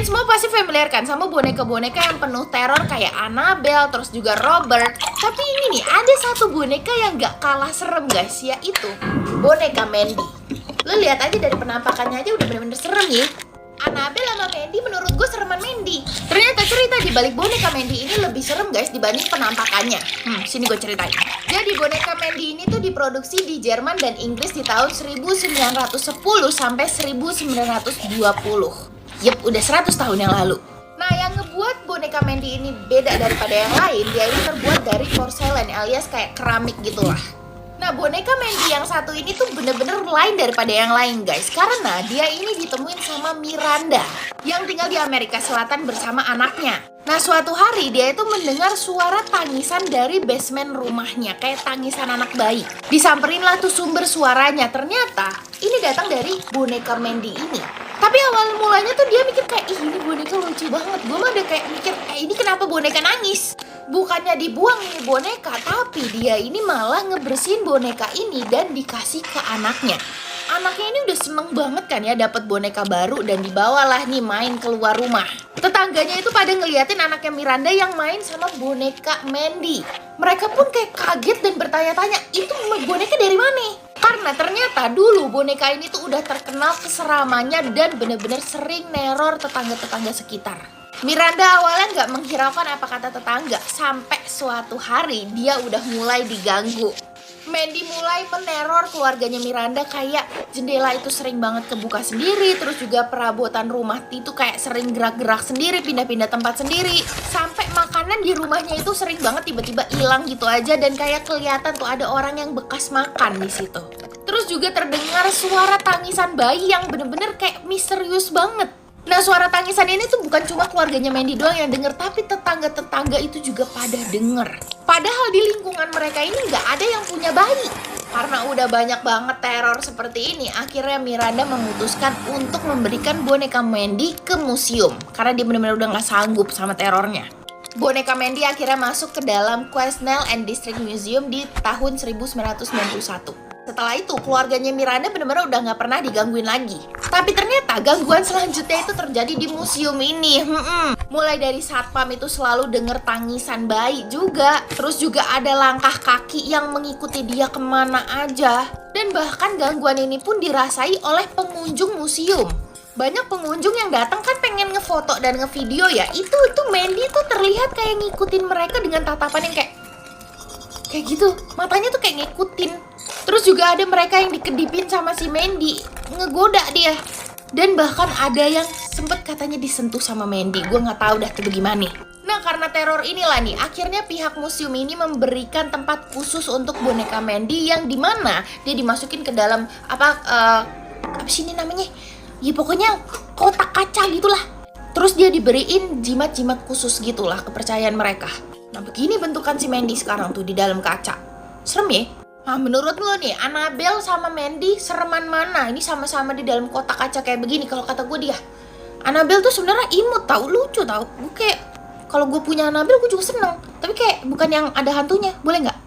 Kalian semua pasti familiar kan sama boneka-boneka yang penuh teror kayak Annabelle, terus juga Robert. Tapi ini nih, ada satu boneka yang gak kalah serem guys, yaitu boneka Mandy. Lo lihat aja dari penampakannya aja udah bener-bener serem ya. Annabelle sama Mandy menurut gue sereman Mandy. Ternyata cerita di balik boneka Mandy ini lebih serem guys dibanding penampakannya. Sini gue ceritain. Jadi boneka Mandy ini tuh diproduksi di Jerman dan Inggris di tahun 1910 sampai 1920. Yep, udah 100 tahun yang lalu. Nah, yang ngebuat boneka Mandy ini beda daripada yang lain, dia ini terbuat dari porselen alias kayak keramik gitulah. Nah, boneka Mandy yang satu ini tuh bener-bener lain daripada yang lain guys. Karena dia ini ditemuin sama Miranda yang tinggal di Amerika Selatan bersama anaknya. Nah, suatu hari dia itu mendengar suara tangisan dari basement rumahnya. Kayak tangisan anak bayi. Disamperin lah tuh sumber suaranya. Ternyata ini datang dari boneka Mandy ini. Tapi awal mulanya tuh dia mikir kayak, ih ini boneka lucu banget. Gue mah udah kayak mikir, ini kenapa boneka nangis? Bukannya dibuang ini boneka, tapi dia ini malah ngebersihin boneka ini dan dikasih ke anaknya. Anaknya ini udah seneng banget kan ya dapat boneka baru dan dibawalah nih main keluar rumah. Tetangganya itu pada ngeliatin anaknya Miranda yang main sama boneka Mandy. Mereka pun kayak kaget dan bertanya-tanya, itu boneka dari mana? Karena ternyata dulu boneka ini tuh udah terkenal keseramannya dan bener-bener sering neror tetangga-tetangga sekitar. Miranda awalnya nggak menghiraukan apa kata tetangga, sampai suatu hari dia udah mulai diganggu. Mandy mulai meneror keluarganya Miranda, kayak jendela itu sering banget kebuka sendiri, terus juga perabotan rumah itu kayak sering gerak-gerak sendiri, pindah-pindah tempat sendiri. Sampai makanan di rumahnya itu sering banget tiba-tiba hilang gitu aja dan kayak kelihatan tuh ada orang yang bekas makan di situ. Terus juga terdengar suara tangisan bayi yang bener-bener kayak misterius banget. Nah, suara tangisan ini tuh bukan cuma keluarganya Mandy doang yang denger, tapi tetangga-tetangga itu juga pada denger. Padahal di lingkungan mereka ini nggak ada yang punya bayi. Karena udah banyak banget teror seperti ini, akhirnya Miranda memutuskan untuk memberikan boneka Mandy ke museum. Karena dia benar-benar udah nggak sanggup sama terornya. Boneka Mandy akhirnya masuk ke dalam Quesnel and District Museum di tahun 1991. Setelah itu, keluarganya Miranda benar-benar udah nggak pernah digangguin lagi. Tapi ternyata gangguan selanjutnya itu terjadi di museum ini. Mulai dari satpam itu selalu denger tangisan bayi juga. Terus juga ada langkah kaki yang mengikuti dia kemana aja. Dan bahkan gangguan ini pun dirasai oleh pengunjung museum. Banyak pengunjung yang datang kan pengen ngefoto dan ngevideo ya. Itu Mandy tuh terlihat kayak ngikutin mereka dengan tatapan yang kayak gitu. Matanya tuh kayak ngikutin. Terus juga ada mereka yang dikedipin sama si Mandy, ngegoda dia. Dan bahkan ada yang sempet katanya disentuh sama Mandy. Gue nggak tahu dah tuh bagaimana. Nah, karena teror inilah nih, akhirnya pihak museum ini memberikan tempat khusus untuk boneka Mandy yang dimana dia dimasukin ke dalam apa sih ini namanya? Ya pokoknya kotak kaca gitulah. Terus dia diberiin jimat-jimat khusus gitulah, kepercayaan mereka. Nah, begini bentukan si Mandy sekarang tuh di dalam kaca. Serem ya? Nah, menurut lo nih, Annabelle sama Mandy sereman mana? Ini sama-sama di dalam kotak kaca kayak begini. Kalau kata gue dia, Annabelle tuh sebenarnya imut tau, lucu tau. Gue kayak, kalau gue punya Annabelle gue juga seneng. Tapi kayak bukan yang ada hantunya, boleh nggak?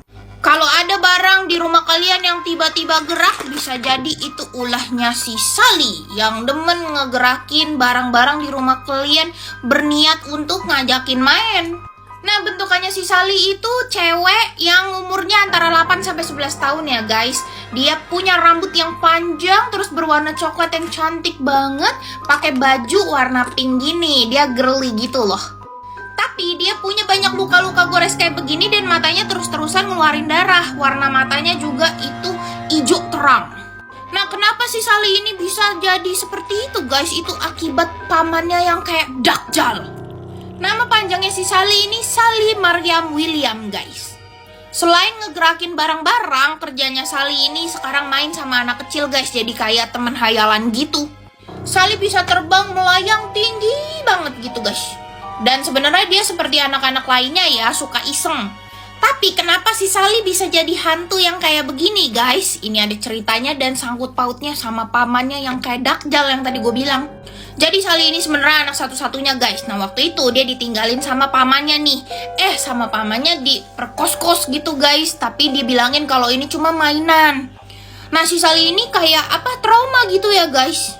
Kalau ada barang di rumah kalian yang tiba-tiba gerak, bisa jadi itu ulahnya si Sally yang demen ngegerakin barang-barang di rumah kalian berniat untuk ngajakin main. Nah, bentukannya si Sally itu cewek yang umurnya antara 8-11 tahun ya guys. Dia punya rambut yang panjang, terus berwarna coklat yang cantik banget, pakai baju warna pink gini. Dia girly gitu loh. Tapi dia punya banyak luka-luka gores kayak begini dan matanya terus-terusan ngeluarin darah. Warna matanya juga itu hijau terang. Nah, kenapa si Sally ini bisa jadi seperti itu guys? Itu akibat pamannya yang kayak Dajjal. Nama panjangnya si Sally ini Sally Mariam William guys. Selain ngegerakin barang-barang, kerjanya Sally ini sekarang main sama anak kecil guys. Jadi kayak temen hayalan gitu. Sally bisa terbang melayang tinggi banget gitu guys. Dan sebenarnya dia seperti anak-anak lainnya ya, suka iseng. Tapi kenapa si Sally bisa jadi hantu yang kayak begini guys? Ini ada ceritanya dan sangkut pautnya sama pamannya yang kayak Dajjal yang tadi gue bilang. Jadi Sally ini sebenarnya anak satu-satunya guys. Nah, waktu itu dia ditinggalin sama pamannya nih. Sama pamannya diperkos-kos gitu guys. Tapi dia bilangin kalau ini cuma mainan. Nah, si Sally ini kayak trauma gitu ya guys.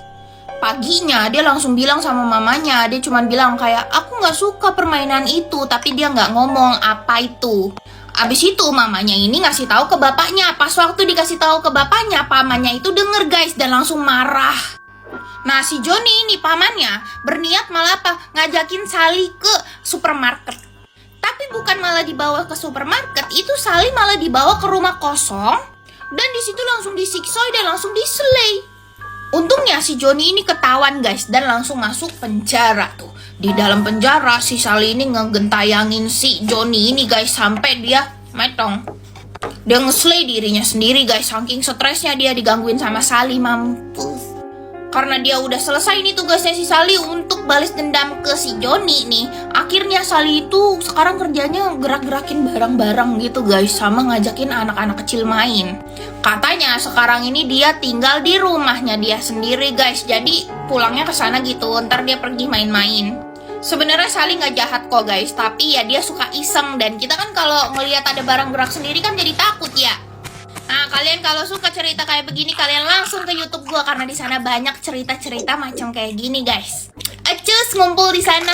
Paginya dia langsung bilang sama mamanya, dia cuman bilang kayak, aku gak suka permainan itu, tapi dia gak ngomong apa itu. Abis itu mamanya ini ngasih tahu ke bapaknya. Pas waktu dikasih tahu ke bapaknya, pamannya itu denger guys dan langsung marah. Nah si Johnny ini pamannya berniat malah apa? Ngajakin Sally ke supermarket. Tapi bukan malah dibawa ke supermarket, itu Sally malah dibawa ke rumah kosong dan disitu langsung disiksa dan langsung diselay. Untungnya si Johnny ini ketahuan guys dan langsung masuk penjara tuh. Di dalam penjara si Sally ini ngegentayangin si Johnny ini guys sampai dia metong. Dia ngeslay dirinya sendiri guys, saking stresnya dia digangguin sama Sally, mampus. Karena dia udah selesai nih tugasnya si Sally untuk balas dendam ke si Johnny nih. Akhirnya Sally itu sekarang kerjanya gerak-gerakin barang-barang gitu guys, sama ngajakin anak-anak kecil main. Katanya sekarang ini dia tinggal di rumahnya dia sendiri guys, jadi pulangnya ke sana gitu, ntar dia pergi main-main. Sebenarnya Sally nggak jahat kok guys, tapi ya dia suka iseng dan kita kan kalau ngelihat ada barang gerak sendiri kan jadi takut ya. Nah, kalian kalau suka cerita kayak begini, kalian langsung ke YouTube gua karena di sana banyak cerita-cerita macam kayak gini, guys. Acus ngumpul di sana.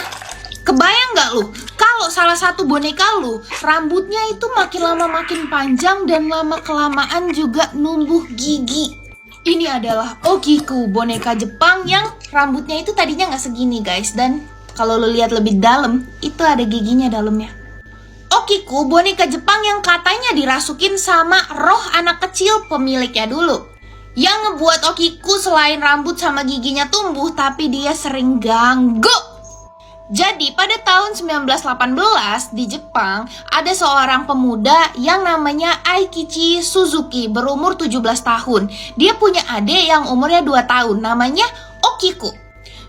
Kebayang nggak lu? Kalau salah satu boneka lu, rambutnya itu makin lama makin panjang dan lama-kelamaan juga numbuh gigi. Ini adalah Okiku, boneka Jepang yang rambutnya itu tadinya nggak segini, guys. Dan kalau lu lihat lebih dalam, itu ada giginya dalamnya. Okiku, boneka Jepang yang katanya dirasukin sama roh anak kecil pemiliknya dulu. Yang ngebuat Okiku selain rambut sama giginya tumbuh, tapi dia sering ganggu. Jadi pada tahun 1918 di Jepang, ada seorang pemuda yang namanya Aikichi Suzuki berumur 17 tahun. Dia punya adik yang umurnya 2 tahun, namanya Okiku.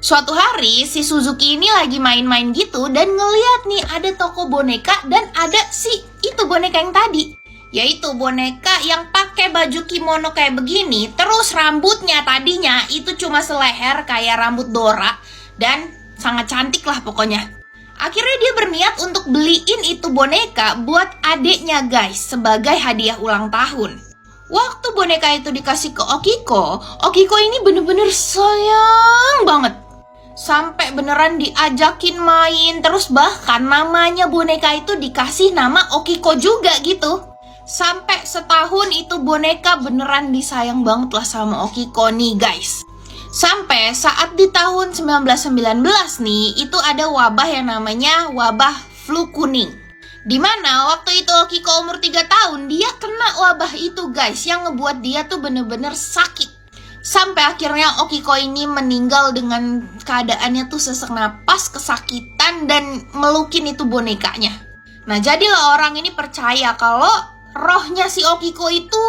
Suatu hari si Suzuki ini lagi main-main gitu dan ngeliat nih ada toko boneka dan ada si itu boneka yang tadi. Yaitu boneka yang pakai baju kimono kayak begini, terus rambutnya tadinya itu cuma seleher kayak rambut Dora dan sangat cantik lah pokoknya. Akhirnya dia berniat untuk beliin itu boneka buat adiknya guys sebagai hadiah ulang tahun. Waktu boneka itu dikasih ke Okiko, Okiko ini bener-bener sayang banget. Sampai beneran diajakin main, terus bahkan namanya boneka itu dikasih nama Okiko juga gitu. Sampai setahun itu boneka beneran disayang banget lah sama Okiko nih guys. Sampai saat di tahun 1919 nih, itu ada wabah yang namanya wabah flu kuning. Dimana waktu itu Okiko umur 3 tahun, dia kena wabah itu guys, yang ngebuat dia tuh bener-bener sakit. Sampai akhirnya Okiko ini meninggal dengan keadaannya tuh sesak napas, kesakitan, dan melukin itu bonekanya. Nah jadilah orang ini percaya kalau rohnya si Okiko itu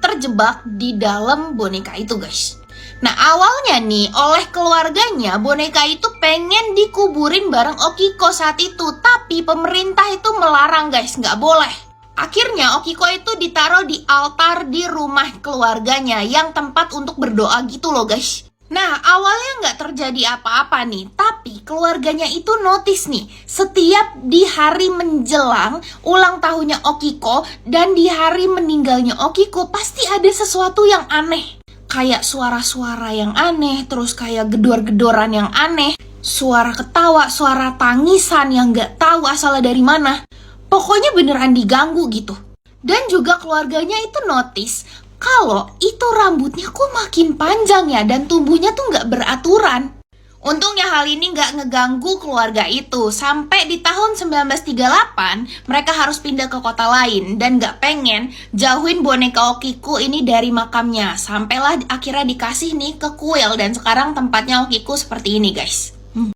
terjebak di dalam boneka itu guys. Nah awalnya nih oleh keluarganya boneka itu pengen dikuburin bareng Okiko saat itu. Tapi pemerintah itu melarang guys, nggak boleh. Akhirnya Okiko itu ditaruh di altar di rumah keluarganya yang tempat untuk berdoa gitu loh guys. Nah awalnya nggak terjadi apa-apa nih, tapi keluarganya itu notice nih, setiap di hari menjelang ulang tahunnya Okiko dan di hari meninggalnya Okiko pasti ada sesuatu yang aneh. Kayak suara-suara yang aneh, terus kayak gedor-gedoran yang aneh, suara ketawa, suara tangisan yang nggak tahu asalnya dari mana. Pokoknya beneran diganggu gitu. Dan juga keluarganya itu notice kalau itu rambutnya kok makin panjang ya dan tumbuhnya tuh nggak beraturan. Untungnya hal ini nggak ngeganggu keluarga itu. Sampai di tahun 1938 mereka harus pindah ke kota lain dan nggak pengen jauhin boneka Okiku ini dari makamnya. Sampailah akhirnya dikasih nih ke kuil dan sekarang tempatnya Okiku seperti ini guys.